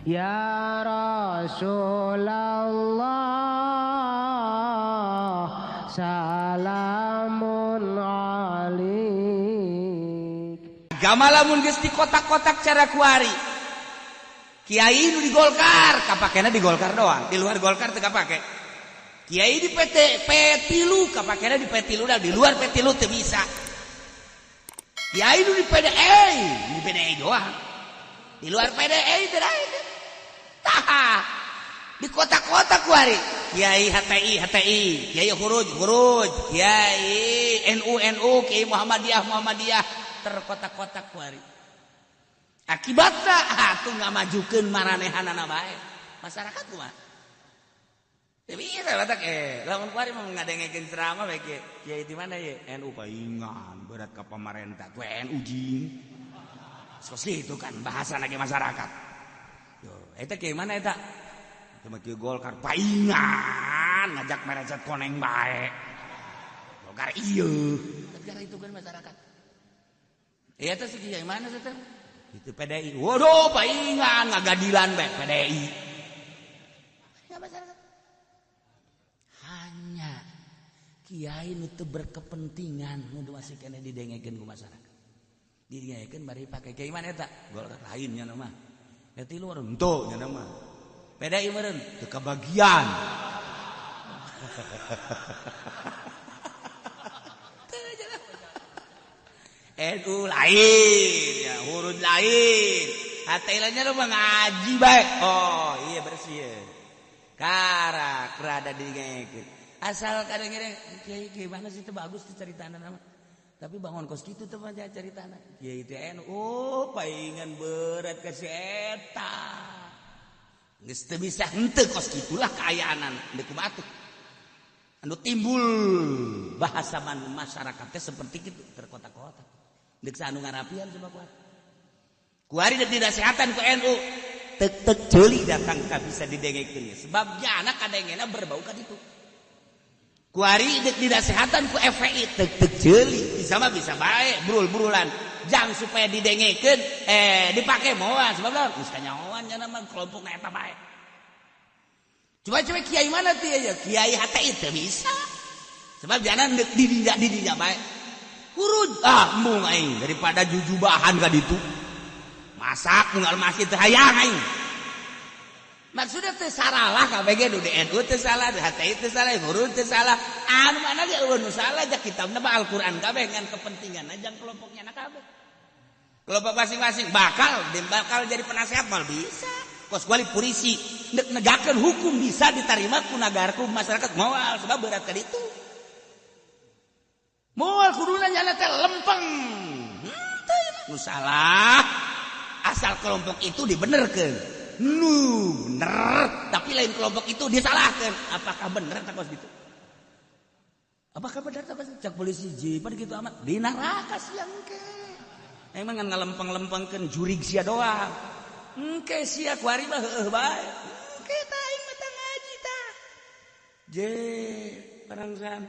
Ya Rasulullah salamun alik. Agama lamun geus di kotak-kotak cara kuari. Kiai nu di Golkar, kapakena di Golkar doang. Di luar Golkar teu kapake. Kiai di P3 kapakena di P3 dah, di luar P3 teu bisa. Kiai nu di PDI doang. Di luar PDI teu aya. Tah. Di kotak-kotak kuari. Kiai HTI, Kiai Huruj, Kiai NU, Kiai Muhammadiyah terkotak-kotak kuari. Akibatna atuh ngamajukeun maranehanana bae. Masyarakat kumaha? Teu bisa batak lamun kuari mah ngadengekeun ceramah bae kiai di mana ye? NU paingan berat ka pamarentah. Ku NU jing. Sos itu kan bahasa lagi masyarakat. Yo, eta kiai mana eta? Cuma kiai Golkar paingan ngajak merecet koneng bae. Golkar ieu. Gara itu kan masyarakat. Eta si kiai mana eta? Itu PDI. Waduh, paingan ngagadilan bae PDI. Ya masyarakat. Hanya kiai nu teu berkepentingan nu masih kena didengekeun ku masyarakat. Didengekeun bari pake kiai mana eta? Golkar lain nya mah. Eta lu urang henteu nya mah. PDI meureun teu kabagian. NU lain, ya huruf lain. Hatelanya lu mah ngaji bae. Oh, iya bersih ya. Karak rada didengekeun. Asal kadang-kadang kiai mana sih teu bagus teh caritana nama. Tapi bangun kos kitu teh mah caritana. Kiai teh NU, oh paingan berat ka si eta. Geus teu bisa henteu kos kitulah kaayaanana. Deuk kumaha atuh. Anu timbul bahasa masyarakat teh seperti kitu terkotak-kotak. Dek sanu ngarapian coba kuat. Kuari dek dinasehatan ku NU. Tek jeuli datang ka bisa didengekeun. Sebabnya anak kadengena berbau ka ditu. Kuari dek dinasehatan ku FPI tek jeuli. Bisa mah bisa bae brul-brulan. Jang supaya didengekeun dipake moal sebab lawan geus kanyaoan nya mah kelompok eta bae. Coba kiai mana teh ya? Kiai HTI teu bisa. Sebab jangan dek didinya bae. Huruj embung aing daripada jujubahan ka ditu. Masak unggal masjid teh hayang aing. Maksudna teu saralah kabeh nu di NU teu salah, di HTI teu salah, huruj teu salah. Anu mana ge eueun nu salah jak kitabna mah Al-Qur'an kabeh ngan kepentingan aja kelompoknya kabeh. Kelompok masing-masing bakal jadi penasehat mal bisa. Kos kuali polisi nek negakeun hukum bisa diterima ku nagara ku masyarakat moal sebab berat ka ditu. Moal kuduna nyana teh lempeng. Nu salah asal kelompok itu dibenerkeun. Nu bener tapi lain kelompok itu disalahkeun. Apakah bener tak kos gitu? Apakah bener tak kos cak polisi jipan gitu amat di neraka siang ke. Emang ngalempeng-lempengkeun jurig sia doang. Engke sia kuari mah heueuh bae. Engke tah aing mah tah ngaji tah. Je barangsan.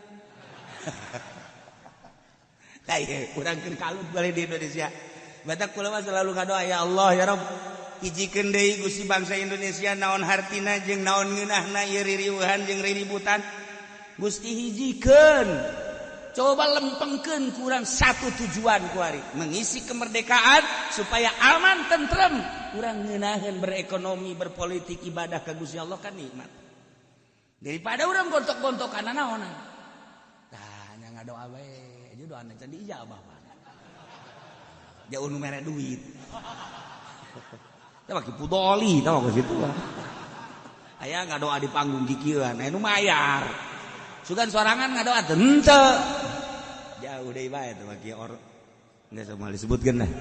Kayak kurang kalut balik di Indonesia. Batak kula mah selalu ngadoa ya Allah ya Rabb hijikeun deui Gusti bangsa Indonesia naon hartina jeung naon ngeunahna ieu ririuhan jeung riributan. Gusti hijikeun. Coba lempengkeun kurang satu tujuan kuari mengisi kemerdekaan supaya aman tentrem. Kurang ngeunaheun berekonomi berpolitik ibadah ka Gusti Allah kan nikmat. Daripada urang gontok-gontokan naonan. Tah nya ngadoa bae. Doana can diijabah Pak. Jauh nu mere duit. Teh baki pudoli tah ke situ. Aya ngadoa di panggung kikieuan, anu mayar. Sugan sorangan ngadoa teu henteu. Jauh deui bae teh baki geus moal disebutkeun nah.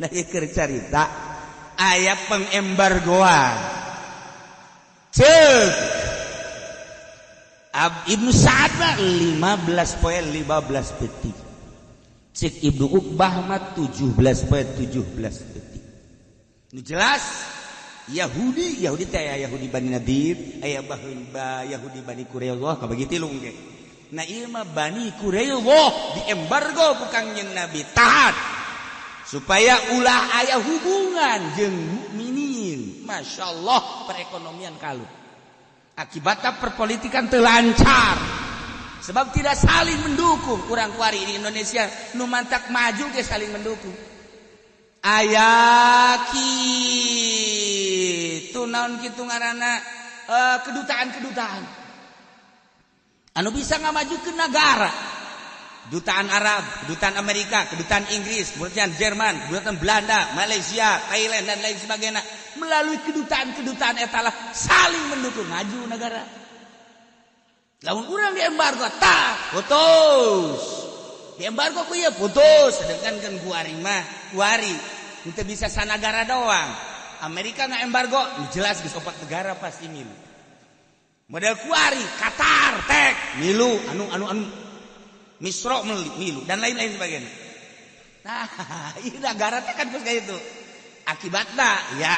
Nah ieu keur carita aya pengembargoan. Ceuk Ibnu Sa'ad 15 poin 15 detik. Cek Ibnu Uqbah mah 17 poin 17 detik. Nu jelas Yahudi teh aya Yahudi Bani Nadir, aya Yahudi Bani Quraidah kabagi tilu engke. Nah ieu mah Bani Quraidah diembargo ku Kangjeng Nabi taat. supaya ulah aya hubungan jeung mukminin. Masya Allah perekonomian kalut. Akibatnya perpolitikan telancar. Sebab tidak saling mendukung. Urang kuari di Indonesia nu mantak maju ge saling mendukung. Aya kitu naon kitu ngaranna kedutaan-kedutaan. Anu bisa ngamajukeun negara. Kedutaan Arab, kedutaan Amerika, kedutaan Inggris, kedutaan Jerman, kedutaan Belanda, Malaysia, Thailand dan lain sebagainya. Melalui kedutaan-kedutaan etalah saling mendukung maju negara. Lamun urang di embargo tak putus. Di embargo ku ieu putus, sedangkan kan kuari mah kuari teu bisa sanagara doang. Amerika na embargo jelas geus 4 negara pasti milu. Model kuari Qatar tek milu anu Misro milu dan lain-lain sebagainya. Nah, ini negara teh kan kayak itu. Akibatnya ya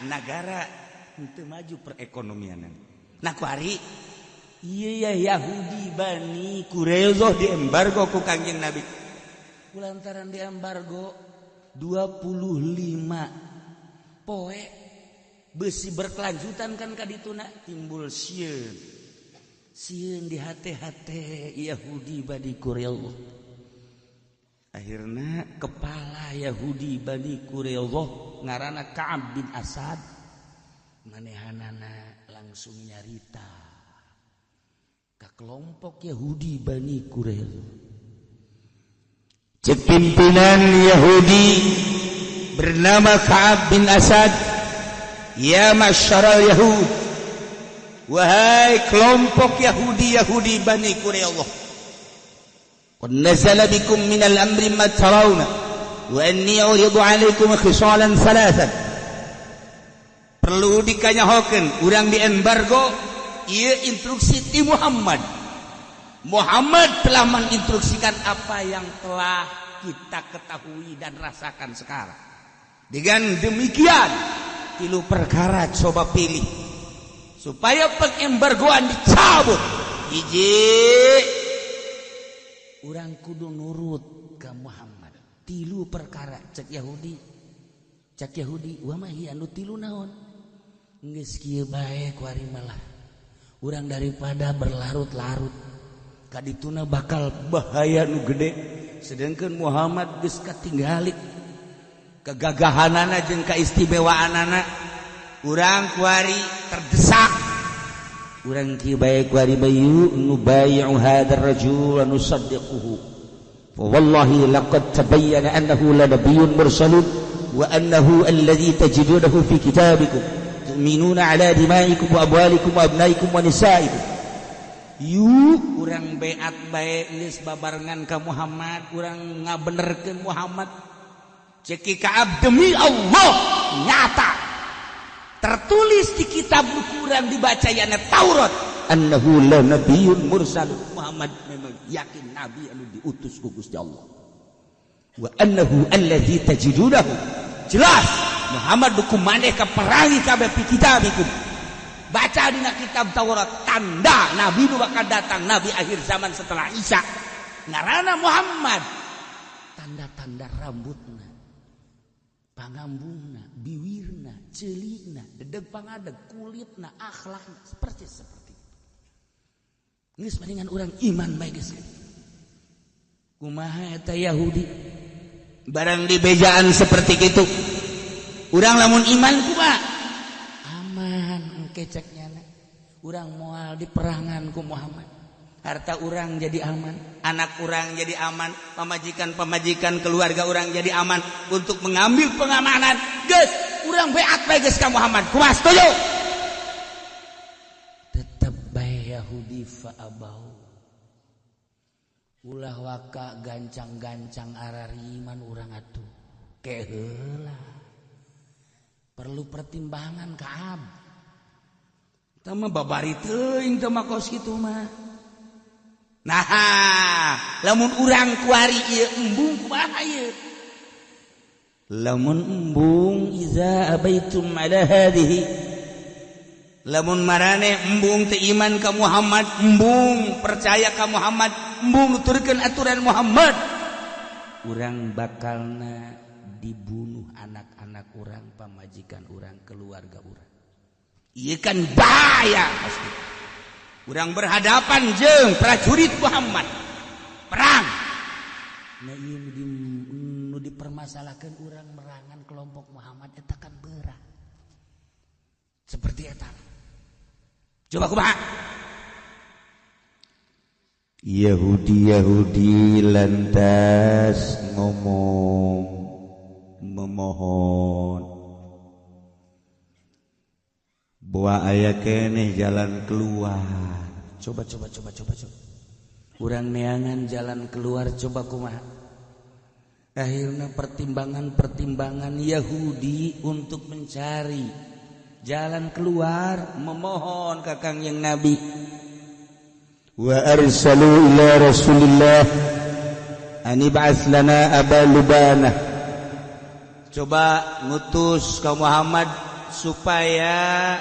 negara henteu maju perekonomian. Nah, kuari iya ya Yahudi Bani Quraisyah di embargo ku Kangjeng Nabi. Kulantaran di embargo 25 poe besi berkelanjutan kan kadituna timbul sieun. Sieun di hate-hate Yahudi Bani Quraisyah. Akhirna kepala Yahudi Bani Quraisyah ngaranna Ka'ab bin Asad manehanana langsung nyarita ka kelompok Yahudi Bani Quraisyah. Cek pimpinan Yahudi bernama Ka'ab bin Asad, ya masyarul Yahud, wahai kelompok Yahudi Bani Quraisyah, qad nazala bikum minal amri ma tarawna wa anni uridu alaikum khisalan thalathan. Perlu dikanyahokeun urang di embargo ieu instruksi ti Muhammad. Muhammad telah menginstruksikan apa yang telah kita ketahui dan rasakan sekarang. Dengan demikian 3 perkara coba pilih supaya pengembargoan dicabut. Hiji, urang kudu nurut ka Muhammad. 3 perkara cek Yahudi. Wa mah ieu anu 3 naon? Geus kieu bae kuari malah. Urang daripada berlarut-larut kadituna bakal bahaya nu gede. Sedangkan Muhammad geus katinggalik kegagahanana jeung kaistimewaanana. Urang kuari terdesak. Urang kieu bae kuari bayu nubayyi'u hadzal rajul wa nusaddiquhu. Fa wallahi laqad tabayyana annahu la nabiyyun mursalun wa annahu alladhi tajidunahu fi kitabikum tu'minuna ala dima'ikum wa amwalikum wa abnaikum wa nisaikum. Yuk urang beat bae geus babarengan ka Muhammad, urang ngabenerkeun Muhammad. Ceki Ka'ab demi Allah nyata tertulis di kitab Al-Qur'an dibacayana Taurat annahu la nabiyyun mursal. Muhammad memang yakin nabi anu diutus ku Gusti Allah. Wa annahu allazi tajidunahu, jelas Muhammad duku maneh ka perangi kabeh fi kitabikum. Baca dina kitab Taurat tanda nabi nu bakal datang, nabi akhir zaman setelah Isa. Ngaranna Muhammad. Tanda-tanda rambutna, pangambungna, biwirna, ceulina, dedeg pangadeg, kulitna, akhlakna seperti itu. Geus palingan urang iman bae geus. Kumaha eta Yahudi? Barang dibejaan seperti kitu. Urang lamun iman kumaha? Aman keceknya. Urang moal di perangan ku Muhammad. Harta urang jadi aman, anak urang jadi aman, pamajikan-pamajikan keluarga urang jadi aman untuk mengambil pengamanan. Geus, urang beat bae geus ka Muhammad. Kumaha setuju? Tetep bae Yahudi fa abau. Ulah waka gancang-gancang arariman urang atuh. Keheula. Perlu pertimbangan Ka'ab. Tama babari teuing teu makos kitu mah. Nah, lamun urang kuari ieu embung kumaha ieu? Lamun embung iza abaitum ala hadhihi. Lamun marane embung teu iman ka Muhammad, embung percaya ka Muhammad, embung nuturkeun aturan Muhammad, urang bakalna dibunuh anak-anak orang, pamajikan orang, keluarga orang. Ieu kan bahaya pasti. Urang berhadapan jeung prajurit Muhammad. Perang. Nah ieu nu dipermasalahkeun urang merangan kelompok Muhammad eta kan berat. Seperti eta. Coba kumaha? Yahudi lantas ngomong memohon bahwa aya keneh jalan keluar. Coba. Urang neangan jalan keluar coba kumaha? Akhirnya pertimbangan Yahudi untuk mencari jalan keluar, memohon ka Kangjeng Nabi. Wa arsalu ila Rasulillah an ib'ats lana Aba Lubanah. Coba ngutus ka Muhammad supaya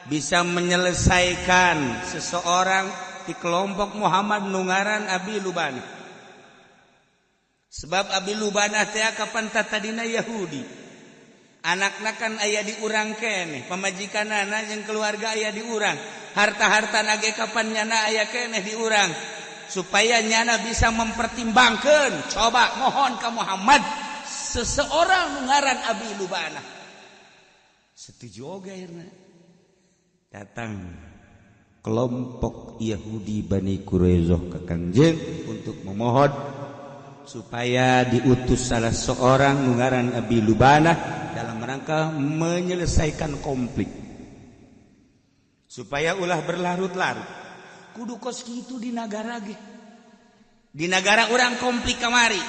bisa menyelesaikan seseorang di kelompok Muhammad nungaran Abi Lubanah. Sebab Abi Lubanah teh kapan tadina Yahudi. Anakna kan aya di urang keneh, pamajikanana jeung keluarga aya di urang. Harta-harta nage kapan nyana aya keneh di urang. Supaya nyana bisa mempertimbangkan, coba mohon ka Muhammad seseorang nungaran Abi Lubanah. Setuju oge akhirna. Datang kelompok Yahudi Bani Quraisyah ke Kangjeng untuk memohon supaya diutus salah seorang nungaran Abi Lubanah dalam rangka menyelesaikan konflik supaya ulah berlarut-larut. Kudu kos kitu di negara ge. Di negara orang konflik kamari.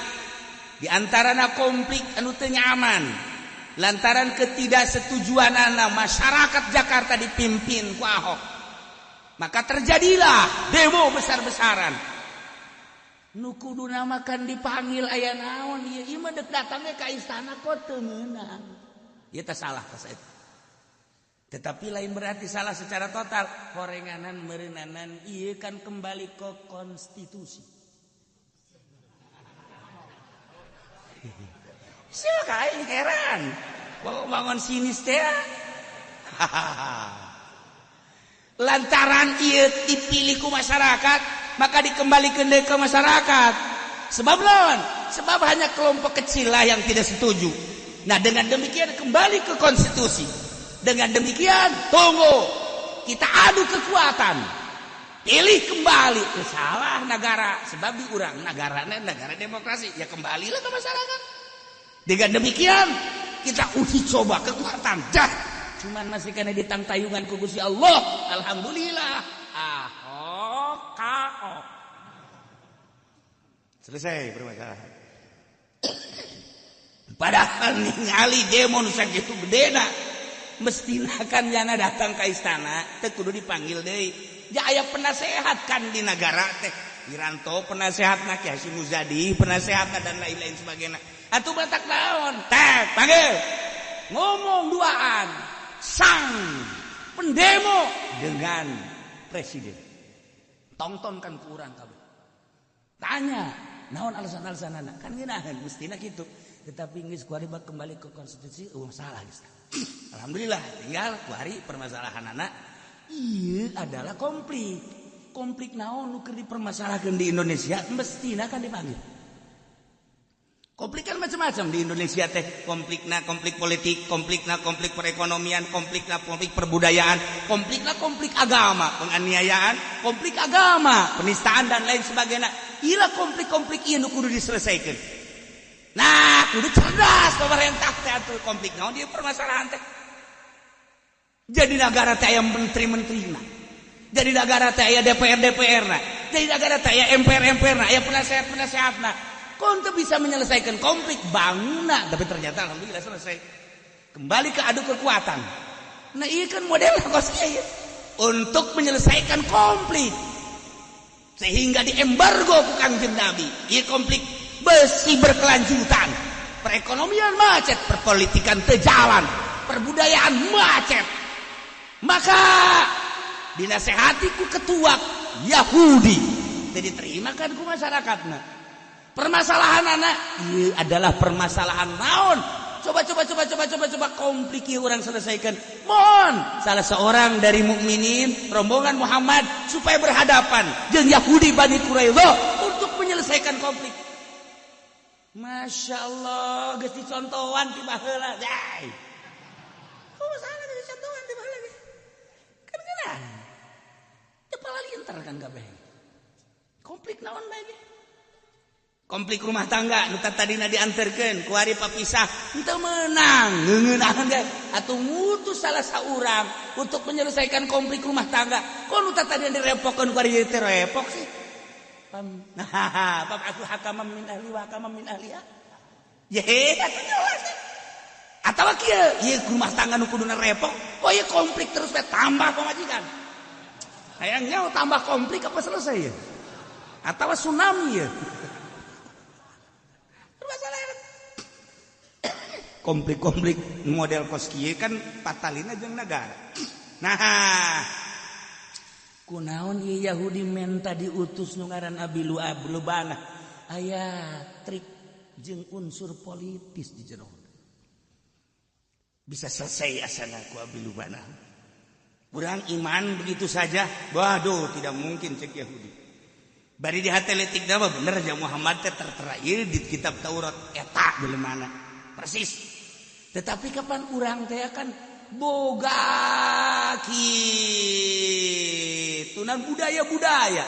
Di antarana konflik anu teu nyaman lantaran ketidaksetujuanana masyarakat Jakarta dipimpin ku Ahok. Maka terjadilah demo besar-besaran. Nu kudu namakan dipanggil aya naon ieu mah dek datangnya ka istana kok teu meunang. Ieu teh salah pas eta. Tetapi lain berarti salah secara total. Horenganan meureunanan ieu kan kembali ke konstitusi. Siapa kain heran. Bangun sinis teh. Lantaran ieu dipilih ku masyarakat, maka dikembalikan ke masyarakat. Sebab lawan, sebab hanya kelompok kecil lah yang tidak setuju. Nah dengan demikian kembali ke konstitusi. Dengan demikian tunggu kita adu kekuatan, pilih kembali. Salah negara, sebab di urang negara demokrasi, ya kembalilah ke masyarakat. Dengan demikian kita uji coba kekuatan. Dah, cuman masih kena ditangtayungan ku Gusti Allah. Alhamdulillah. Ahok kaok. Selesai permasalahan. Padahal ningali demo nu sakitu gedena, mestina kan nyana datang ke istana teh kudu dipanggil deui. Ya aya penasehat kan di negara teh. Wiranto penasehatna, Ki Hasyim Muzadi penasehatna dan lain-lain sebagainya. Atuh batak naon? Teh panggil. Ngomong duaan. Sang pendemo dengan presiden. Tontonkan ku urang kabeh. Tanya, naon alasan-alasanana? Kan ngeunaheun mestina kitu. Tetapi geus kuari kembali ke konstitusi salah geus. Alhamdulillah tinggal kuari permasalahanana ieu adalah konflik. Konflik naon nu keur dipermasalahkeun di Indonesia mestina kan dipanggil. Konflik kan macam-macam di Indonesia teh. Konflikna konflik politik, konflikna konflik perekonomian, konflikna konflik perbudayaan, konflikna konflik agama, penganiayaan, konflik agama, penistaan dan lain sebagainya. Ila konflik-konflik ieu nu kudu diselesaikan. Nah, kudu cerdas pemerintah teh atuh konflik naon dieu permasalahan teh. Jadi negara teh aya menteri-menterina. Jadi negara teh aya DPR-DPR-na. Jadi negara teh aya MPR-MPR-na, aya penasehat-penasehatna. Konten bisa menyelesaikan konflik bangunna, tapi ternyata alhamdulillah selesai. Kembali ke adu kekuatan. Nah, iya kan model kosnya ya. Untuk menyelesaikan konflik. Sehingga diembargo ku Kangjeng Nabi. Iya konflik besi berkelanjutan. Perekonomian macet, perpolitikan terjalan, perbudayaan macet. Maka dinasehati ku ketua Yahudi. Jadi terimakan ku masyarakatna. Permasalahan anak ieu adalah permasalahan naon? Coba konflik ieu urang selesaikan. Mohon salah seorang dari mukminin rombongan Muhammad supaya berhadapan jeung Yahudi Bani Quraidah untuk menyelesaikan konflik. Masya Allah, geus dicontohan ti baheula. Jai. Kok sana geus dicontohan ti baheula ge? Kan geunah. Teu palalientar kan kabeh. Konflik naon bae ge? Konflik rumah tangga nu tadina dianterkeun ku ari papisah henteu meunang ngeuneunahan ge atuh ngutus salah saurang untuk menyelesaikan konflik rumah tangga. Kok nu tadina direpokkeun ku ari teh repok sih? Nah, bab'atsu hakaman min ahli wa hakaman min ahliha. Ye, atuh jelas. Atawa kieu, ieu rumah tangga nu kuduna repok, kok ieu konflik terus we tambah pamajikan. Hayangnya tambah konflik apa selesai ya? Atawa tsunami ya? Konflik-konflik model kos kieu kan patalina jeung negara. Nah, kunaon ieu Yahudi menta diutus nu ngaran Abi Lubana aya trik jeung unsur politis di jero. Bisa selesai asana ku Abi Lubana. Urang iman begitu saja, waduh tidak mungkin cek Yahudi. Bari di hateletik da bener jeung Muhammad teh tertera ieu di kitab Taurat eta jelema persis. Tetapi kapan urang teh kan boga kitu nan budaya-budaya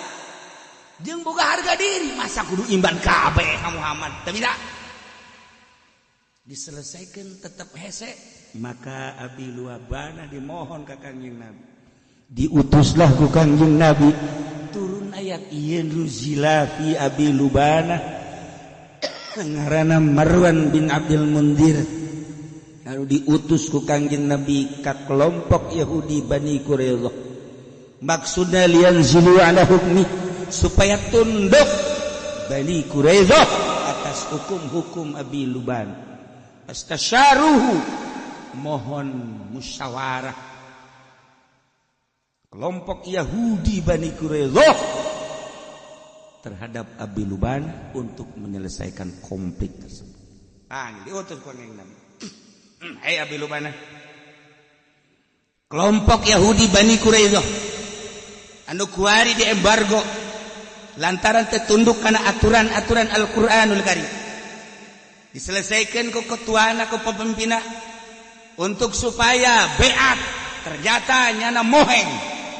jeung boga harga diri masa kudu imban kabeh ka Muhammad teu bisa diselesaikan tetap hese. Maka Abi Lubana dimohon ka Kangjeng Nabi, diutuslah ku Kangjeng Nabi turun ayat ieu nuzila fi Abi Lubana ngaranna Marwan bin Abdul Mundir. Lalu diutus ku Kangjeng Nabi ka kelompok Yahudi Bani Quraidah. Maksudnya liyanzilu ala hukmi, supaya tunduk Bani Quraidah atas hukum-hukum Abi Luban. Astasyaruhu, mohon musyawarah. Kelompok Yahudi Bani Quraidah terhadap Abi Luban untuk menyelesaikan konflik tersebut. Diutus ku Kangjeng Nabi. Hai Abi Lubana, kelompok Yahudi Bani Quraidah anu kuari di embargo lantaran tertunduk karena aturan-aturan Al-Qur'anul Karim, diselesaikan ku ketuana ku pemimpinna untuk supaya beat ternyata nyana moheng.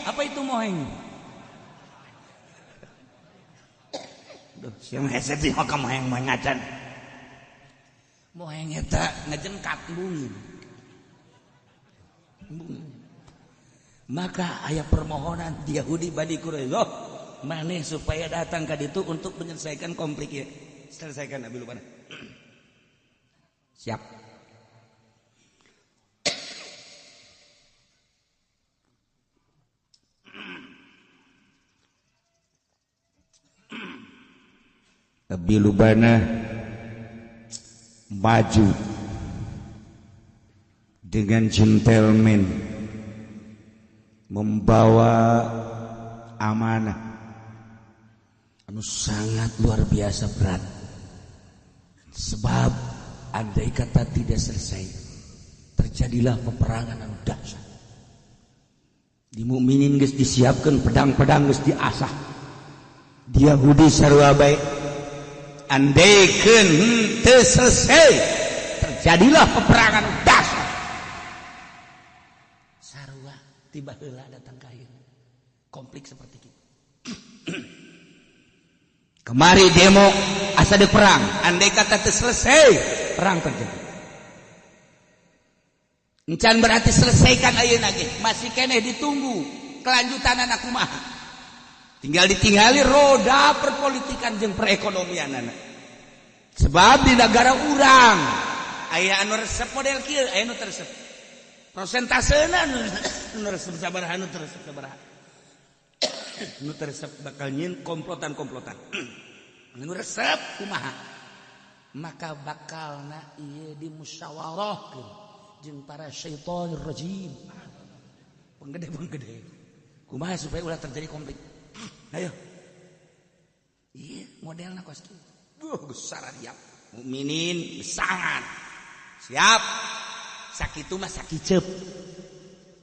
Apa itu moheng? Duh, siapa hese teh ka moheng ngacan. Moheng eta ngejengkat bumi. Maka aya permohonan di Yahudi Bani Quraidah maneh supaya datang ka ditu untuk menyelesaikan konflik ieu. Selesaikan Abi Lubana. Siap. Abi Lubana maju dengan gentleman membawa amanah anu sangat luar biasa berat, sebab andai kata tidak selesai terjadilah peperangan anu dahsyat. Di mukminin geus disiapkeun pedang-pedang geus diasah, di Yahudi sarua bae andaikan teu selesai terjadilah peperangan dahsyat. Sarua tiba heula datang ka ieu konflik seperti itu. Kemari demo asa de perang, andai kata teu selesai perang terjadi. Encan berarti selesaikan ayeuna ge, masih keneh ditunggu kelanjutanana kumaha. Tinggal ditinggali roda perpolitikan jeung perekonomianana. Sebab di negara urang aya anu resep model kieu, aya anu teresep. Prosentasena anu resep sabaraha, anu teresep sabaraha. Anu teresep bakal nyin komplotan-komplotan. Anu resep kumaha? Maka bakalna ieu dimusyawarahkeun jeung para syaitonir rajim. Penggede-penggede. Kumaha supaya ulah terjadi konflik? Ayo. Iya, modelna kos kieu. Besar dia. Mukminin besangan. Siap. Sakitu mah sakicep.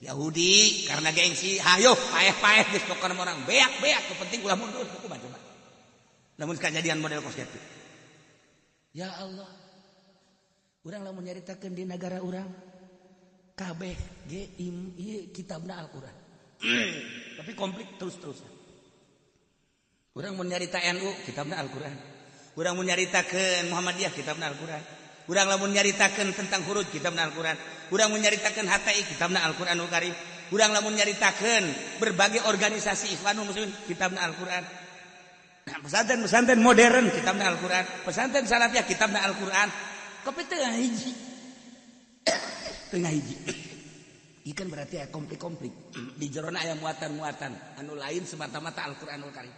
Yahudi karena gengsi, hayo paeh-paeh geus pokona orang beak-beak penting ulah mundur kumaha coba. Lamun kejadian model kos kitu. Ya Allah. Urang lamun nyaritakeun di negara urang kabeh ge ieu kitabna Al-Qur'an. Tapi konflik terus-terusan. Urang mun nyarita NU kitabna Al-Qur'an. Urang mun nyaritakeun Muhammadiyah kitabna Al-Qur'an. Urang lamun nyaritakeun tentang huruf kitabna Al-Qur'an. Urang mun nyaritakeun HTI kitabna Al-Qur'anul Karim. Urang lamun nyaritakeun berbagai organisasi Ikhwanul Muslimin kitabna Al-Qur'an. Nah, pesantren modern kitabna Al-Qur'an. Pesantren salafiyah kitabna Al-Qur'an. Kopi tengah hiji. Tengah hiji. Ikan berarti aya konflik-konflik. Di jerona aya muatan-muatan anu lain semata-mata Al-Qur'anul Karim.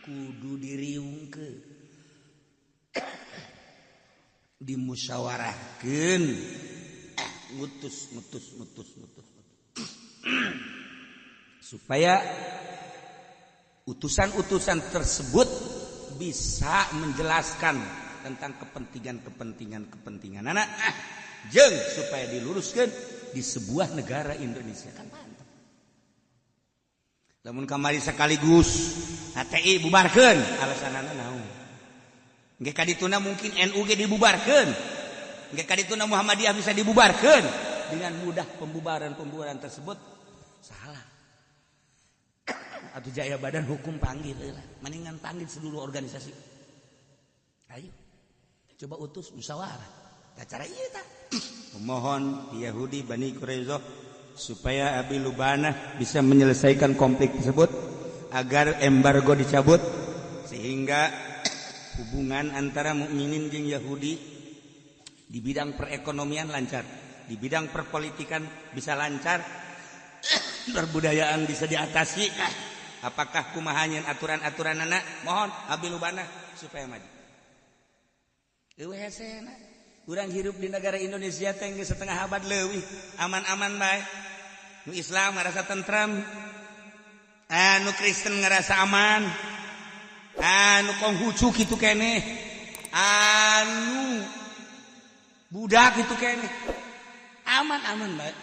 Kudu diriungkeun. Dimusyawarahkeun. Ngutus. Supaya utusan-utusan tersebut bisa menjelaskan tentang kepentingan anak jeung supaya diluruskan di sebuah negara Indonesia kan mantap. Lamun kamari sekaligus HTI bubarkeun alasanana naon? Engke kadituna mungkin NU ge dibubarkeun. Engke kadituna Muhammadiyah bisa dibubarkeun dengan mudah pembubaran tersebut salah. Atuh jaya badan hukum panggil lah. Mendingan panggil seluruh organisasi. Ayo. Coba utus musyawarah. Cara ieu tah. Memohon di Yahudi Bani Quraisyah supaya Abi Lubanah bisa menyelesaikan konflik tersebut agar embargo dicabut sehingga hubungan antara mukminin jeung Yahudi di bidang perekonomian lancar, di bidang perpolitikan bisa lancar, perbudayaan bisa diatasi. Apakah kumaha aturan-aturan anak? Mohon Abi Lubanah supaya maju. Euhesena urang hirup di negara Indonesia teh geus setengah abad leuwih, aman-aman bae. Nu Islam ngarasa tentram, anu Kristen ngarasa aman, anu Konghucu kitu keneh, anu Buddha kitu keneh. Aman-aman bae.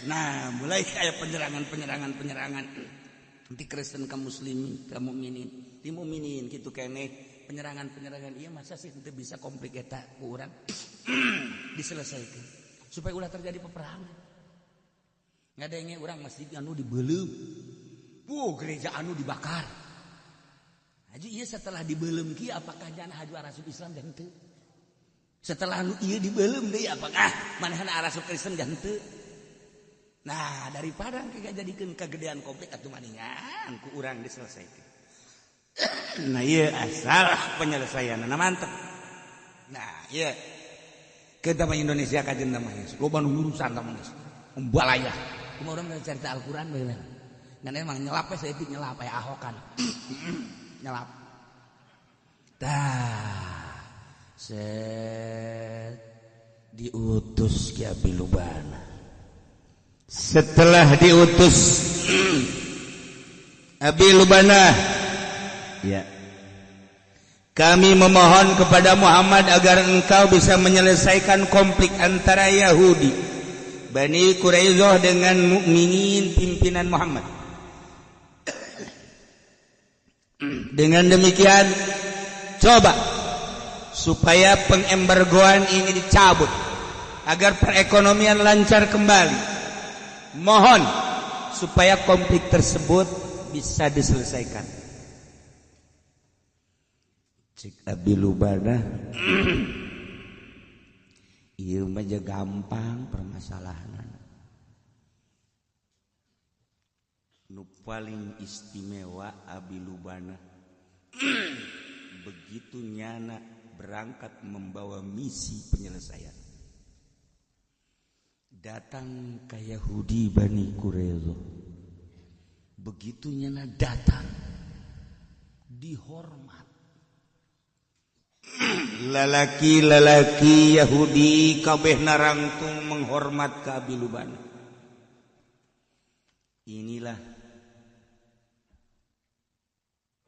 Nah, mulai kayak penyerangan. Nanti Kristen kaum muslimin, kaum mukminin, di mukminin kitu keneh. Penyerangan iya masa sih itu bisa konflik eta ku urang diselesaikan supaya ulah terjadi peperangan. Ngadenge urang masjid anu dibeuleuh. Gereja anu dibakar. Haji ieu setelah dibeuleuh kieu apakah jana haju arasup Islam dan teu? Setelah anu ieu dibeuleuh deui apakah manehna arasup Kristen dan teu? Nah, daripada engke jadikeun kagedean konflik atuh maningan ku urang diselesaikan. Nah iya asal penyelesaian mantep. Nah iya kita mah Indonesia kajen namanya loba nu urusan namanya umbalaya cuma orang cerita Al-Quran bener dan emang nyelapnya saya itu nyelap ya ahokan nyelap set diutus ke Abi Lubana. Setelah diutus Abi Lubana, ya, kami memohon kepada Muhammad agar engkau bisa menyelesaikan konflik antara Yahudi Bani Quraisyah dengan mukminin pimpinan Muhammad. Dengan demikian, coba supaya pengembargoan ini dicabut agar perekonomian lancar kembali. Mohon supaya konflik tersebut bisa diselesaikan. Cik Abi Lubana, ieu mah gampang permasalahan. Nu paling istimewa Abi Lubana begitu nyana berangkat membawa misi penyelesaian. Datang ke Yahudi Bani Quraisyah. Begitu nyana datang dihormat. Lalaki-lalaki Yahudi kabeh narangtung menghormat ka Abi Lubana. Inilah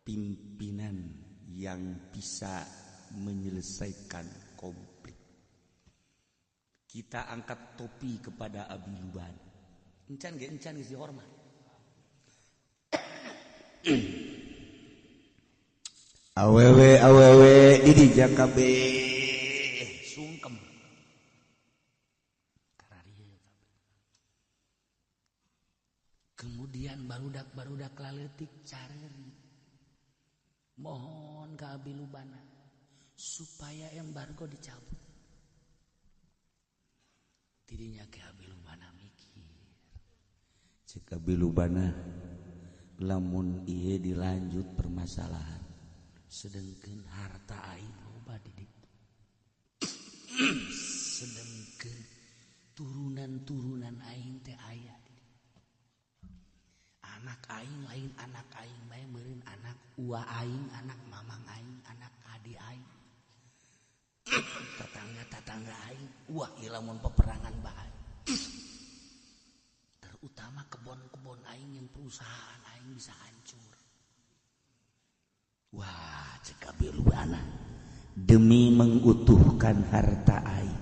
pimpinan yang bisa menyelesaikan konflik. Kita angkat topi kepada Abi Lubana. Encan geus dihormat. Awewe di Jakabe sungkem. Kemudian barudak laletik careri. Mohon ke Abi Lubana supaya embargo dicabut. Tidinya ke Abi Lubana mikir. Cek Abi Lubana lamun ieu dilanjut permasalahan. Sedengkeun harta aing loba di ditu. Sedengkeun turunan aing teh aya. Anak aing lain anak aing bae meureun anak ua aing, anak mamang aing, anak adi aing. Tetangga aing, wah ieu lamun peperangan bae. Terutama kebon-kebon aing yang perusahaan aing bisa hancur. Wah, cek Abi Lubana demi mengutuhkan harta aing,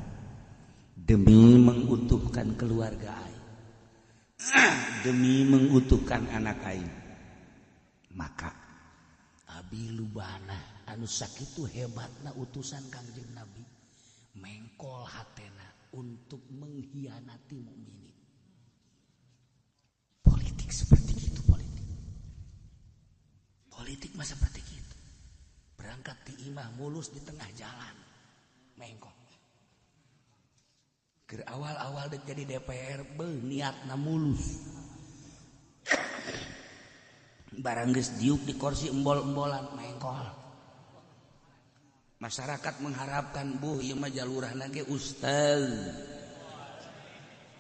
demi mengutuhkan keluarga aing, demi mengutuhkan anak aing, maka Abi Lubana anu sakitu hebatna utusan Kangjeng Nabi mengkol hatena untuk mengkhianati mukminin. Politik seperti itu, politik mah seperti itu. Berangkat di imah mulus di tengah jalan mengkol. Ke awal-awal dek jadi DPR niatna mulus. Barang geus diuk di kursi embol-embolan mengkol. Masyarakat mengharapkan ieu mah jalurahna ge ustaz.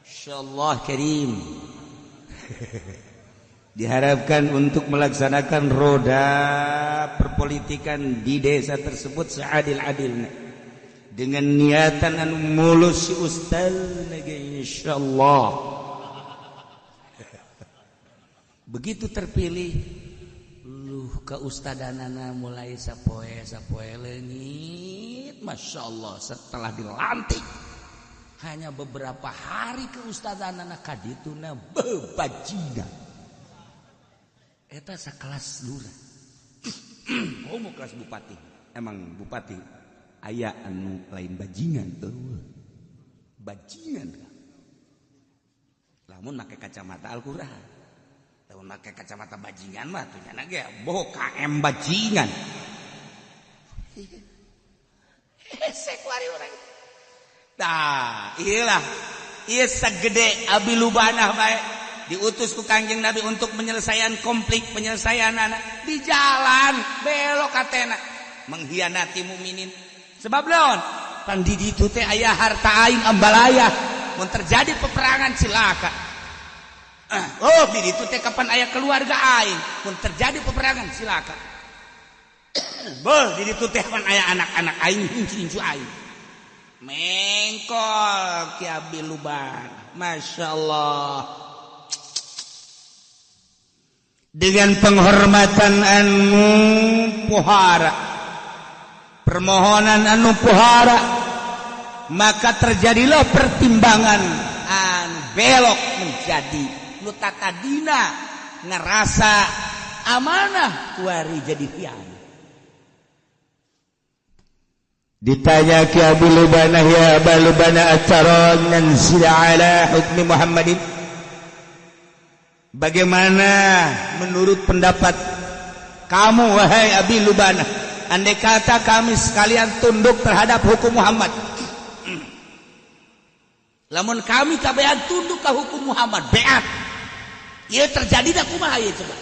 Insyaallah karim. Diharapkan untuk melaksanakan roda perpolitikan di desa tersebut seadil-adilnya dengan niatan anu mulus si ustaz lagi insyaallah. Begitu terpilih ke ustadanana mulai sapoe leungit, masyaallah. Setelah dilantik hanya beberapa hari ke ustadanana kadituna bebajingan. Eta sakelas lurah. Oh mau kelas bupati. Emang bupati aya anu lain bajingan tuh. Bajingan. Lamun make kacamata Al-Qur'an. Lamun make kacamata bajingan mah tuh nya ge boh KM bajingan. Hesek wari urang. Tah, ieu sagede Abi Lubana bae. Diutus ku Kangjeng Nabi untuk penyelesaian konflik, penyelesaian anak di jalan belok katena mengkhianati mukminin. Sebab naon? Pan di ditu teh aya harta aing ambalaya. Mun terjadi peperangan silakan. Oh, di ditu teh kapan aya keluarga aing. Mun terjadi peperangan silakan. Beuh, di ditu teh kapan aya anak-anak aing, incu-incu aing. Mengkol Ki Abi Lubana. Masyaallah. Dengan penghormatan anu pohara, permohonan anu pohara, maka terjadilah pertimbangan anu belok menjadi nu tadina ngerasa amanah kuari jadi khianat. Ditanya Ki Abi Lubana, ya Abi Lubana ataron nansila ala hukmi Muhammadin. Bagaimana menurut pendapat kamu wahai Abi Lubana, andai kata kami sekalian tunduk terhadap hukum Muhammad, lamun kami kabehan tunduk ke hukum Muhammad beat, ieu terjadi da kumaha ieu coba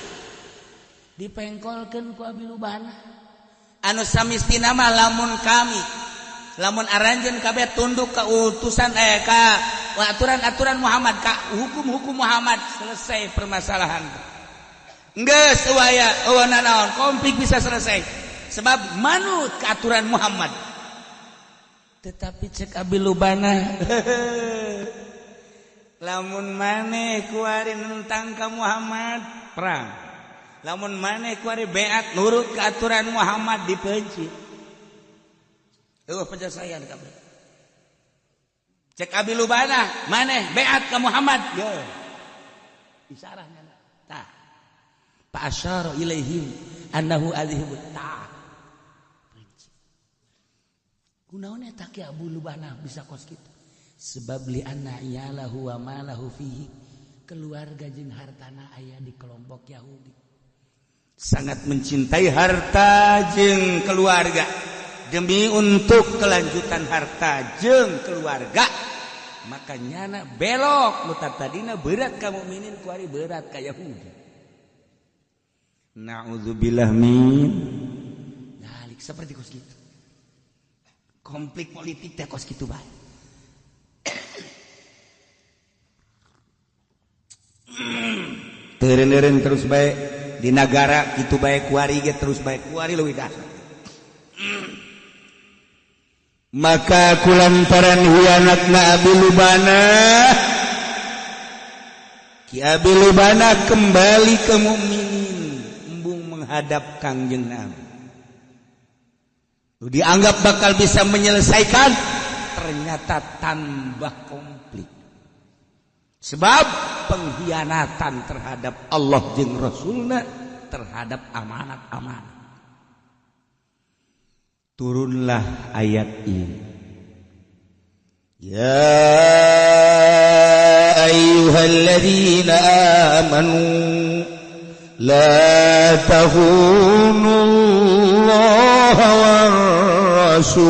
dipengkolkeun ku Abi Lubana. Anu samistina mah lamun aranjeun kabeh tunduk ka utusan ka aturan-aturan Muhammad, ka hukum-hukum Muhammad, selesai permasalahan. Geus waya naon konflik bisa selesai sebab manut ke aturan Muhammad. Tetapi cek Abi Lubana lamun maneh kuari nentang ka Muhammad perang, lamun maneh kuari beat nurut ke aturan Muhammad dipenci. Penjelasan kabeh. Cek Abi Lubana, maneh beat ke Muhammad. Yo. Isarahna. Tah. Fa asyara ilaihim annahu adhibu ta. Kunaon eta ki Abu Lubana bisa kos kitu? Sebab li anna iyalahu wa malahu fihi. Keluarga jeung hartana aya di kelompok Yahudi. Sangat mencintai harta jeung keluarga. Demi untuk kelanjutan harta jeung keluarga, maka nyana belok mutat tadina berat ka mukminin kuari berat ka Yahudi. Na'udzubillah min dalik seperti kos kitu. Konflik politik teh kos kitu bae. Teureun-eureun terus bae di negara kitu bae kuari ge terus bae kuari leuwih dasar. Maka kulantaran hianatna Abi Lubana, Ki Abi Lubana kembali ke mukminin, embung menghadap Kangjeng Nabi. Dianggap bakal bisa menyelesaikan, ternyata tambah konflik. Sebab pengkhianatan terhadap Allah jeung Rasulna, terhadap amanat-amanat. Turunlah ayat ini. Ya ayyuhalladzina amanu la tahunullaha war rasul.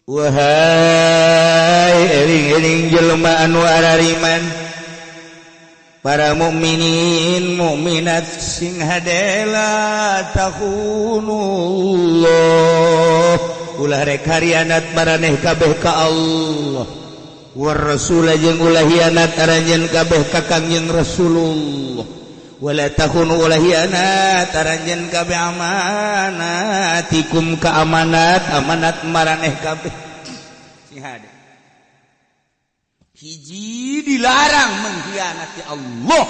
Wahai ering-ering jelema anu arariman, para mukminin mukminat sing hadela takhunullah ulah rek harianat maraneh kabeh ka Allah war rasul jeung ulah hianat aranjeun kabeh ka Kangjeng Rasulullah wala takhunu ulah hianat aranjeun kabeh amanatikum ka amanat maraneh kabeh sing hade. Hiji dilarang mengkhianati Allah.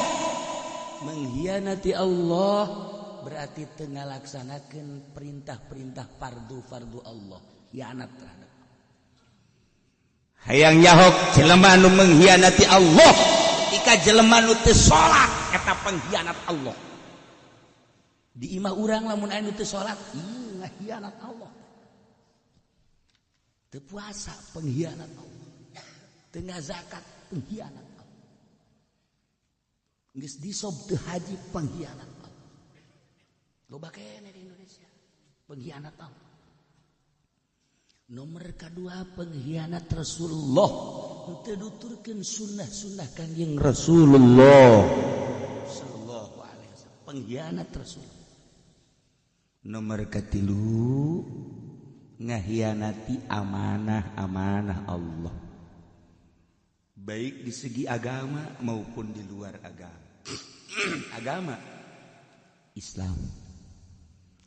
Mengkhianati Allah berarti tengah laksanakan perintah-perintah fardu Allah. Khianat terhadap Allah. Hayang nyahok jelema anu mengkhianati Allah. Ketika jelema anu teu salat eta pengkhianat Allah. Di imah urang lamun anu teu salat, ngakhianat Allah. Teu puasa pengkhianat Allah. Tengah zakat pengkhianat Allah. Geus disob teu haji pengkhianat Allah. Loba keneh di Indonesia pengkhianat Allah. Nomor kedua pengkhianat Rasulullah. Teu nuturkeun sunnah-sunnah Kangjeng Rasulullah sallallahu alaihi wasallam. Pengkhianat Rasulullah. Nomor katilu ngahianati amanah-amanah Allah. Baik di segi agama maupun di luar agama. Agama Islam.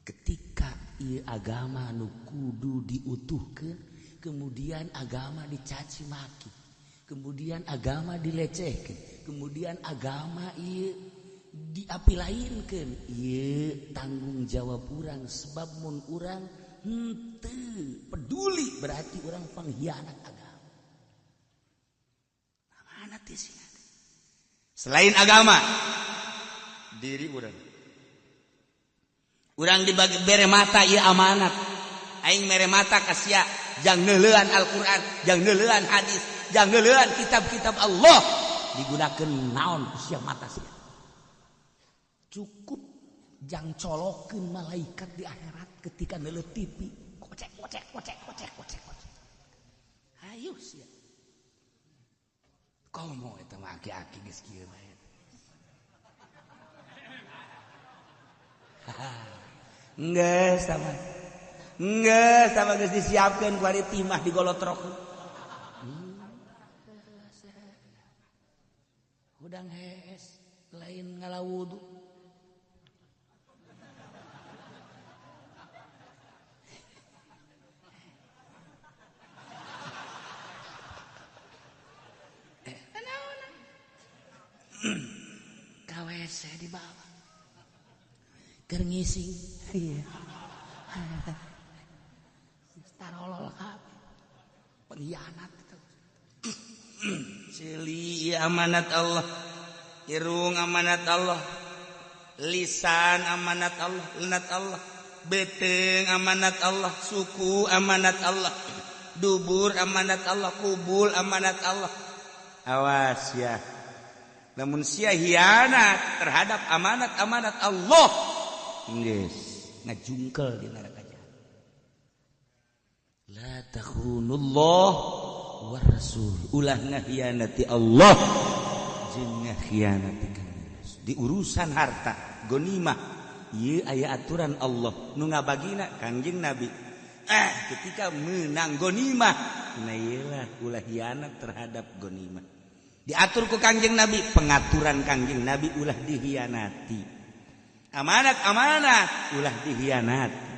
Ketika ieu agama nu kudu diutuhkeun, kemudian agama dicaci maki, kemudian agama dilecehkeun, kemudian agama ieu diapilainkeun, ieu tanggung jawab urang sebab mun urang henteu peduli berarti urang pengkhianat agama. Selain agama, diri urang dibagi bere mata ieu amanat. Aing mere mata ka sia, jang neuleuan Al-Qur'an, jang neuleuan hadis, jang neuleuan kitab-kitab Allah. Digunakeun naon ku sia mata sia. Cukup jang colokeun malaikat di akhirat ketika neuleuh TV. Kocek. Hayu sia. Komo eta mah aki-aki geus kieu bae. Geus sama geus disiapkeun ku ari timah digolotrokeun. Udang hees lain ngalawudu. dibawa. Keur ngising. Iya. Tarolol kabeh. Pengkhianat itu. Sili amanat Allah. Irung amanat Allah. Lisan amanat Allah, lenat Allah. Beteng amanat Allah, suku amanat Allah. Dubur amanat Allah, kubul amanat Allah. Awas ya. Namun sia hianat terhadap amanat-amanat Allah. Geus ngajungkel di neraka jahanam. La takhunullah war rasul. Ulah ngahianati Allah jeung ngahianati di urusan harta, ghanimah. Ieu aya aturan Allah nu ngabagina Kangjeng Nabi. Ketika menang ghanimah, nah ieulah ulah hianat terhadap ghanimah. Diatur ku Kangjeng Nabi, pengaturan Kangjeng Nabi ulah dihianati. Amanat-amanat ulah dihianati.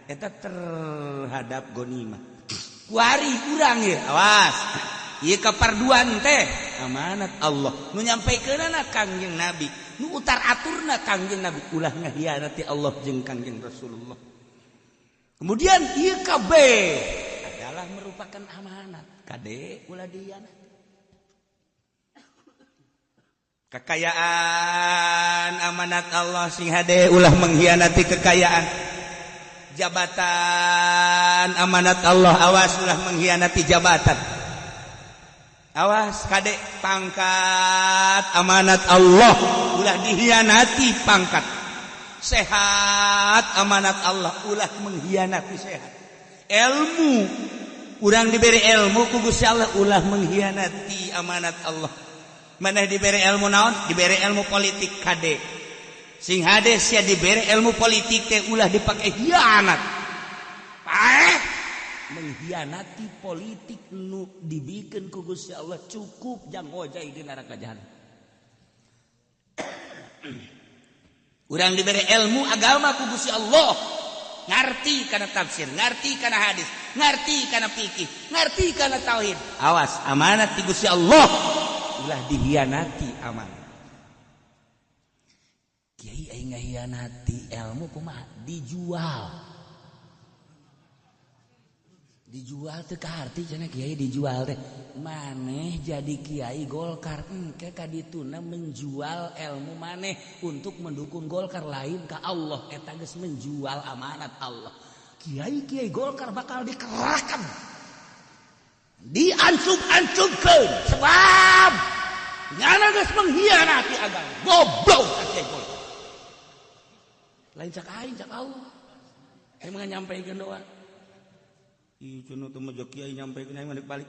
Eta terhadap ghanimah. Kuari urang ieu, awas. Ieu kaparduan teh amanat Allah. Nu nyampekeunana Kangjeng Nabi, nu utar aturna Kangjeng Nabi ulah ngahianati Allah jeung Kangjeng Rasulullah. Kemudian ieu kabeh adalah merupakan amanat. Kade ulah dihianati. Kekayaan amanat Allah sing hade ulah mengkhianati kekayaan. Jabatan amanat Allah, awas ulah mengkhianati jabatan. Awas kade pangkat amanat Allah ulah dihianati pangkat. Sehat amanat Allah ulah mengkhianati sehat. Ilmu urang diberi ilmu ku Gusti Allah ulah mengkhianati amanat Allah. Maneh diberi ilmu naon? Diberi ilmu politik kade. Sing hade sia diberi ilmu politik teh ulah dipake hianat. Mengkhianati politik nu dibikeun ku Gusti Allah cukup jang hojai di neraka jahanam. Urang diberi ilmu agama ku Gusti Allah, ngarti kana tafsir, ngarti kana hadis, ngarti kana fikih, ngarti kana tauhid. Awas, amanat di Gusti Allah ulah dihianati amanat. Kiai aya ngahianati ilmu kumaha? Dijual teh ka arti cenah kiai dijual teh. Maneh jadi kiai Golkar engke ka dituna menjual ilmu maneh untuk mendukung Golkar lain ka Allah eta geus menjual amanat Allah. Kiai Golkar bakal dikerahkan. Diancung-ancungkeun sebab nyana geus mengkhianati agama. Goblok kiai Golkar. Lain cak aing cak Allah. Emang nyampaikeun doa. Ih, cenah teu mah kiai nyampaikeun aing balik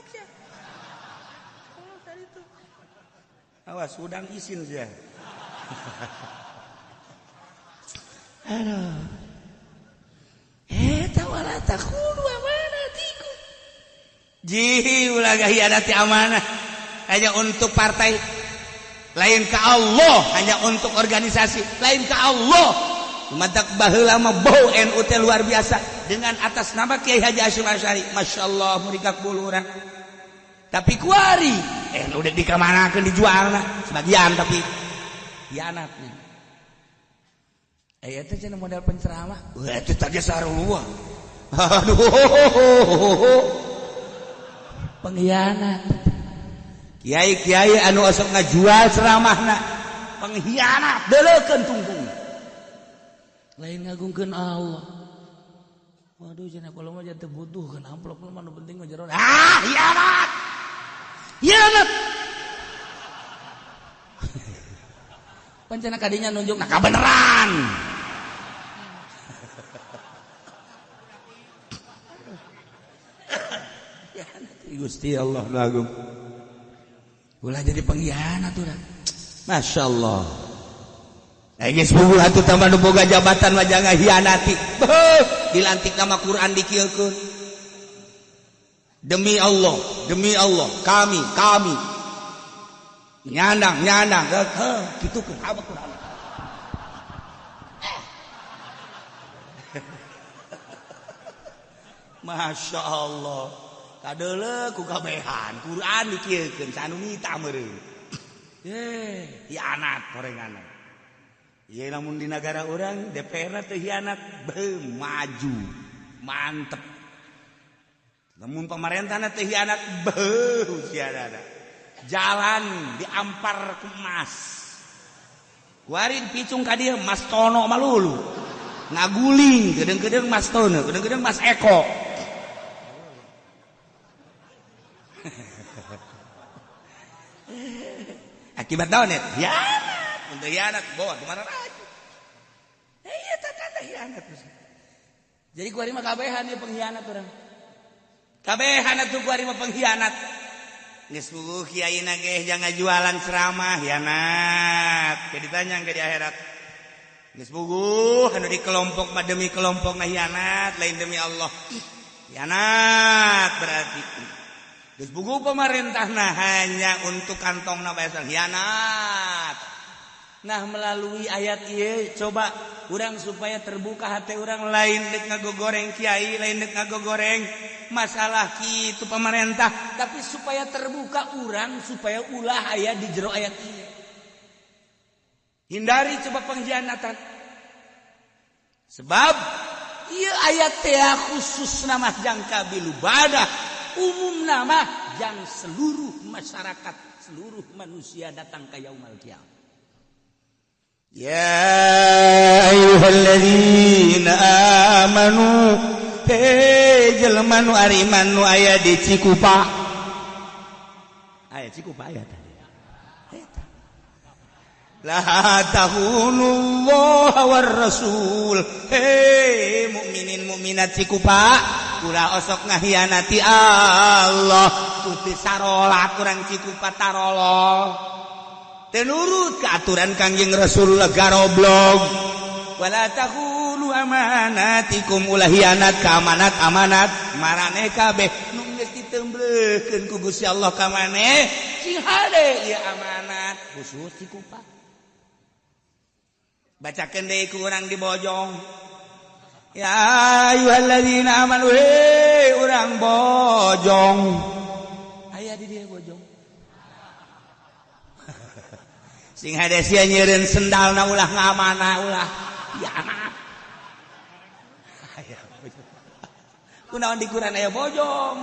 sia. Oh, tadi tuh. Awas udang isin sia. Aduh. Eta wala takhulu amanatikum. Ji ulah gahianati amanah hanya untuk partai, lain ka Allah, hanya untuk organisasi, lain ka Allah. Madak baheula mah bau NU teh luar biasa dengan atas nama Kiai Haji Hasyim Asy'ari. Masyaallah murikak buluran. Tapi kuari NU udah dikamanakeun dijualna sebagian tapi hianatnya. Aya teh cenah model penceramah. Wah eta teh sarua. Aduh. Pengkhianat. Kiai-kiai anu osok ngajual ceramahna pengkhianat deuleukeun tunggung. Lain ngagungkeun Allah. Waduh cenah kalau mah teu butuhkeun amplop mah nu penting mah jero. Hianat. Hianat. Pancena kadinya nunjukna kabeneran. Gusti Allah nu agung. Ulah jadi pengkhianat urang. Masyaallah. Geus bungul atuh tambah nu boga jabatan mah jangan hianati. Dilantik nama Quran dikieukeun. Demi Allah, kami nyandang. Kitu keur apa Quran. Masya Allah. Kadeuleu ku kabehan Quran dikieukeun sanu mita meureun. Hianat gorenganna. Iya namun di negara orang DPR teh hianat maju mantep. Namun pemerintah teh hianat siada jalan diampar ke emas. Kuarin picung ka dieu Mas Tono malulu. Ngaguling gedeng-gedeng Mas Tono, gedeng-gedeng Mas Eko. Akibat naon ya? Hianat, untuk hianat bawa kemana lagi? Iya tanda hianat. Jadi kuari mah kabehan ya pengkhianat orang. Kabehan atuh kuari mah pengkhianat. Geus puguh kiaina ge jangan jualan ceramah hianat. Ke ditanya ke di akhirat. Geus puguh anu di kelompok mah demi kelompok na hianat, lain demi Allah. Hianat berarti. Geus puguh pemerintahna hanya untuk kantongna bae hianat. Nah melalui ayat ieu coba urang supaya terbuka hati urang lain dek ngagogoreng kiai, lain dek ngagogoreng masalah kitu pemerintah, tapi supaya terbuka urang supaya ulah aya di jero ayat ieu. Hindari coba pengkhianatan. Sebab ieu ayat teh khusus nama jang kabilubadah, umum nama jang seluruh masyarakat, seluruh manusia datang ke yaumul qiyamah. Ya ayyuhalladzina amanu he jelema nu ariman nu aya di Cikupa. Aya Cikupa aya tadi. Eta. La tahunullah war rasul. He mukminin mukminat Cikupa, ulah osok ngahianati Allah. Tuti sarolat urang Cikupa tarolo. Tenurut ke aturan Kangjeng Rasulullah garoblog. Wala takhulu amanatikum ulah hianat ka amanat maraneh kabeh nu geus ditemblekeun ku Gusti Allah ka maneh sing hade ieu amanat khusus Cikupa. Bacakeun deui ku urang di Bojong. Ya ayyuhalladzina amanu urang Bojong. Aya di dieu Bojong. Sing hade sia nyeureun sendalna ulah ngamana ulah hianat. Kunaon di Quran aya Bojong.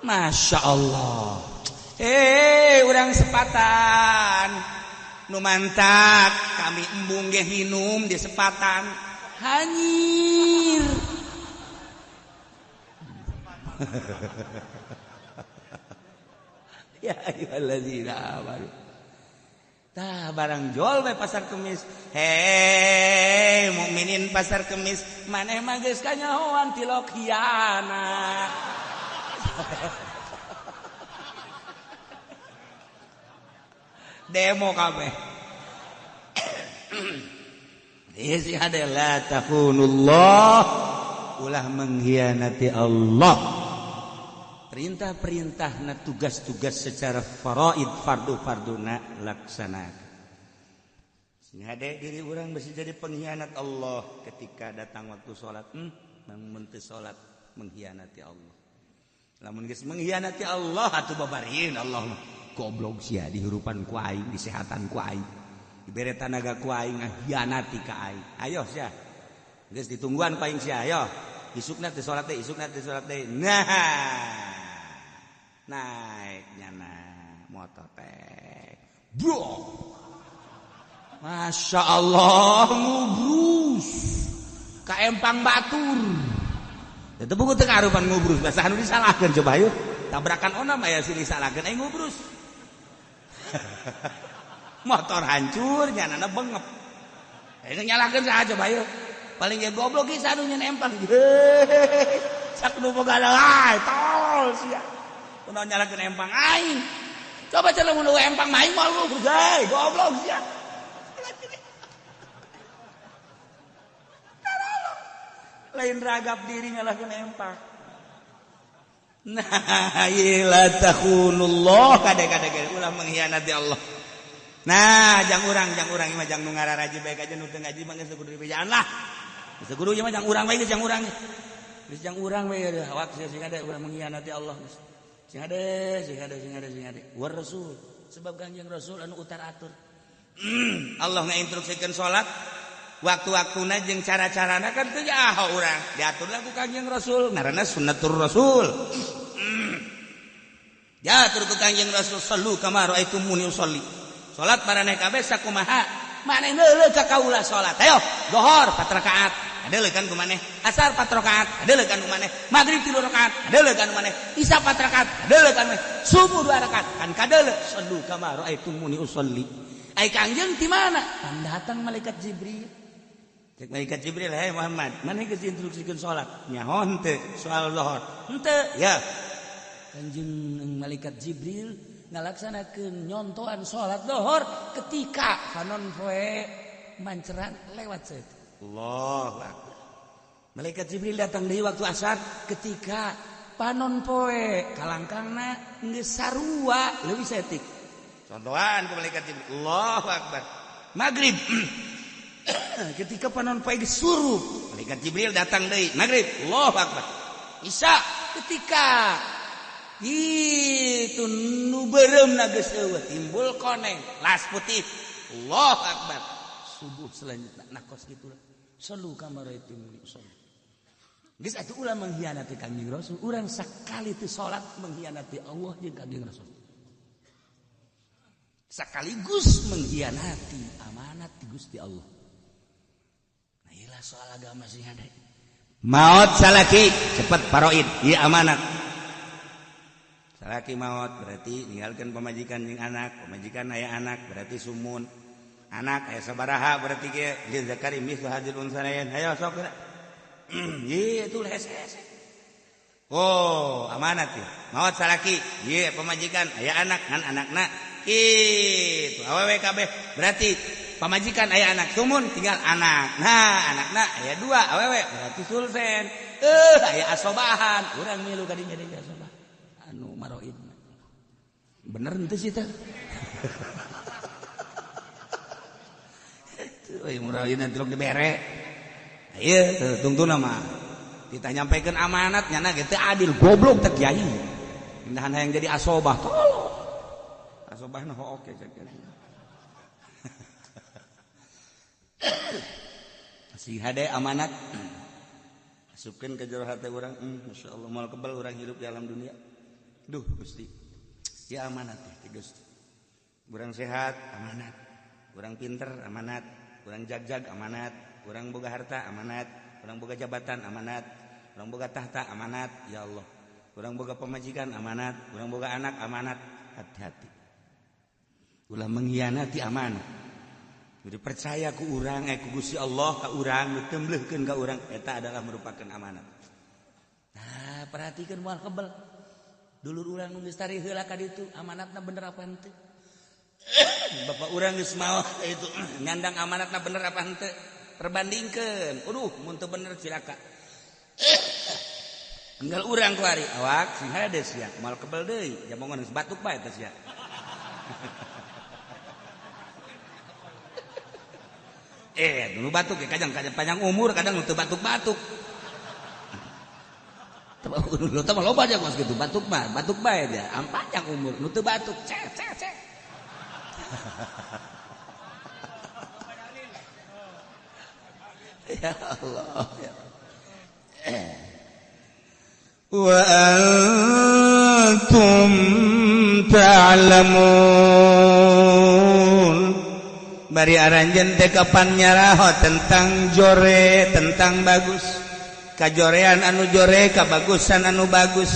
Masya Allah. Urang sepatan nu mantak kami embung ge minum di sepatan hanyir. Ya ayyuhalladzina amanu. Tah barang jual we pasar Kemis. Hei mukminin pasar Kemis, maneh mah geus kanyahoan tilok hianat. Demo kabeh. Ieu sih adalah takhunullah, ulah mengkhianati Allah. Perintah-perintahna tugas-tugas secara faraid fardu-farduna laksanakan. Sehingga diri orang mesti jadi pengkhianat Allah ketika datang waktu sholat. Namun teu sholat mengkhianati Allah. Lamun geus mengkhianati Allah atuh babarieun Allah goblok sia dihirupan ku aing, disehatan ku aing, dibere tanaga ku aing nghianati ka aing. Ayo sia. Geus ditungguan ku aing sia, ayo. Isukna teu sholat teh, isukna teu sholat teh. Nah. Naiknya motor teh bro, Masya Allah ngubrus ka empang batur. Itu buku teu karupan ngubrus bahasa anu disalahkeun coba yuk tabrakan onam aya sini disalahkeun ngubrus. Motor hancur nyanana bengep. Nyalahkeun saha coba yuk. Paling ge goblok ge sanu nyen empang. Sak nu boga lae tol sia. Kunaon nyalakeun empang aing. Coba cenah mun empang maing moal ngubrus hei goblok sia. Lain ragap diri nyalakeun empang. Nah, la takhunullah kade-kade ulah mengkhianati Allah. Nah, jang urang ieu mah jang nu ngararaji bae aja nu teu ngaji mah geus kudu dibejaan lah. Geus kudu ieu mah jang urang bae geus jang urang. Geus jang urang bae awak sing ada ulah mengkhianati Allah. Sing ada. War Rasul. Sebab Kanjeng Rasul anu utar atur. Allah ngainstruksikeun salat waktu-waktuna jeung cara-carana kan teu nyaho urang diatur lagu Kangjeng Rasul ngaranna sunnatur Rasul. Diatur ku Kangjeng Rasul sallu kama raaitumuni usolli. Salat maraneh kabeh sakumaha maneh neuleuh ka kaula salat. Ayo zuhur 4 rakaat adeuleuh kan kumaneh, asar 4 rakaat adeuleuh kan kumaneh, magrib 3 rakaat adeuleuh kan kumaneh, isya 4 rakaat adeuleuh kan kumaneh, subuh 2 rakaat kan kadeuleuh sallu kama raaitumuni usolli. Ai Kangjeng di mana? Kan datang malaikat Jibril. Cek malaikat Jibril, "Hai Muhammad, maneh geus instruksikeun salat?" Nyaho henteu soal zuhur. Henteu, ya. Kangjeng malaikat Jibril ngalaksanakeun nyontoan salat zuhur ketika panon poe manceran lewat seut. Allahu Akbar. Malaikat Jibril datang deui waktu asar ketika panon poe kalangkangna geus sarua leuwih saeutik. Contohan ku malaikat Jibril. Allahu Akbar. Maghrib ketika panon poe geus surup, malaikat Jibril datang deui. Maghrib, Allahu Akbar. Isya ketika itu nu beureumna geus eueuh timbul koneng las putih. Allahu Akbar. Subuh selanjutnya nakos kitu. Sallu kama raaitumuni usolli. Geus atuh ulah mengkhianati Kangjeng Rasul, urang sakali teu salat mengkhianati Allah jeung Kangjeng Rasul. Sekaligus mengkhianati amanat di Gusti Allah. Nah iyalah soal agama sih ada. Maut salaki cepat paroid, ieu amanat. Salaki maut berarti ninggalkeun pamajikan jeung anak, pamajikan aya anak berarti sumun. Anak aya sabaraha berarti ge lil zakari mithlu hadzal unsarain. Hayo sok. Ieu tuh hese-hese. Oh, amanat ya. Maut salaki, ieu pamajikan aya anak ngan anakna itu awewe kabeh berarti pamajikan aya anak sumun tinggal anak. Nah anakna aya 2 awewe berarti sulsen. Aya asobahan urang milu ka dinya deui asobah anu maroid bener henteu sih teh. Tuh euy maroid nanti rok dibere. Ieu tungtuna mah kita nyampaikeun amanat nyana ge teu adil goblok teh kiai. Indahan hayang jadi asobah tolong. Asobahna ho oke cek. Sing hade amanat masukkeun ke jero hate urang, masyaallah moal kebal urang hidup di alam dunia. Duh Gusti. Ya amanat teh Gusti. Urang sehat amanat. Urang pinter amanat. Urang jagjag amanat. Urang boga harta amanat. Urang boga jabatan amanat. Urang boga tahta amanat. Ya Allah. Urang boga pamajikan amanat. Urang boga anak amanat. Hati-hati. Ulah mengkhianati amanah. Jadi percaya ku urang ku Gusti Allah ka urang ditembleukkeun ka urang eta adalah merupakan amanat. Nah, perhatikeun moal kebel. Dulur urang nu geus tari heula ka ditu amanatna bener apa henteu? Bapak urang geus maot itu nyandang amanatna bener apa henteu? Perbandingkeun. Mun teu bener cilaka. Enggal urang ku ari awak sing hades ya moal kebel deui jamongan geus batuk bae teh sia. Dulu batuk ya kadang panjang umur kadang nu teu batuk-batuk. Lu teh mah loba aja kos gitu batuk bae dia. Panjang umur nu teu batuk. Cek. Ya Allah. Wa antum ta'lamun. Bari aranjeun teh kapan nyaraho tentang jore, tentang bagus. Kajorean anu jore, kabagusan anu bagus.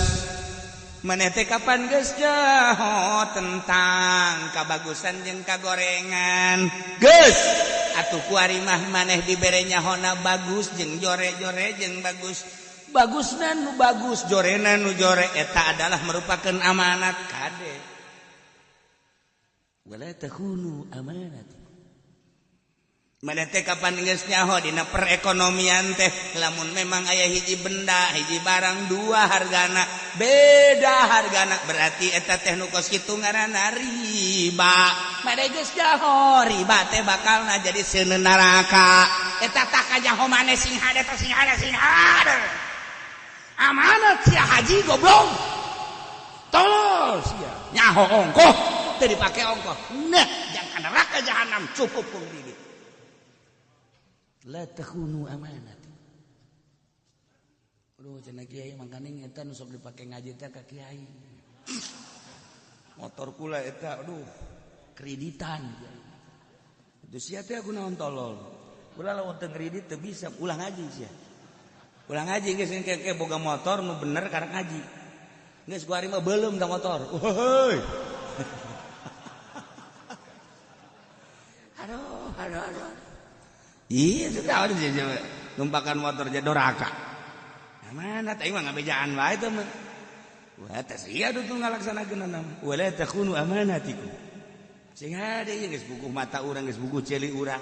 Maneh teh kapan geus nyaho tentang kabagusan jeung kagorengan. Geus atuh kuari mah maneh dibere nyahona bagus jeung jore-jore jeung bagus. Bagusna nu bagus, jorena nu jore eta adalah merupakan amanat kade. Wala takhunu amanat. Maneh teh kapan geus nyaho dina perekonomian teh lamun memang aya hiji benda, hiji barang dua hargana, beda hargana berarti eta teh nu kos kitu ngaranna riba. Maneh geus nyaho riba teh bakalna jadi seuneun neraka. Eta tah kanyaho maneh sing hade teh sing hade. Amanat sia haji goblok. Tolol sia nyaho ongkoh teu dipake ongkos. Nah, jangan neraka jahanam cukup pun diri. La takhunu amanat. Aduh, cenah kiai mangkane eta nu sok dipake ngaji teh ka kiai. Motor kula eta aduh kreditan. Itu sia teh aku naon tolol. Kula lamun teu kredit teu bisa ulang ngaji sia. Ulang ngaji geus engke boga motor nu bener karek ngaji. Geus ku ari mah beulem da motor. Heuy. Aduh. Iya sudah ada numpakan motor jadi doraka. Mana teh mah ngabejaan wae teh mah. Wah teh sia tuh ngalaksanakeun nama. Wala takhunu amanatikum. Sing hade geus bukuh mata urang geus bukuh celi urang.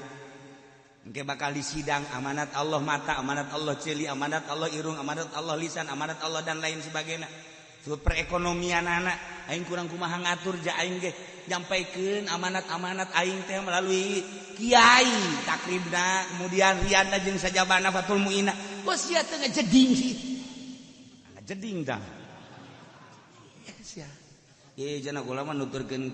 Engke bakal disidang amanat Allah mata, amanat Allah celi, amanat Allah irung, amanat Allah lisan, amanat Allah dan lain sebagainya. Sebab perekonomian anak aing kurang kumaha ngatur ja aing ge nyampaikeun amanat-amanat aing teh melalui kiai takribna kemudian rianda jeung sajabana fatul muina. Bos sia teh ngajeding sih. Ngajeding tah. Ya sia. Ye cenah kula mah nuturkeun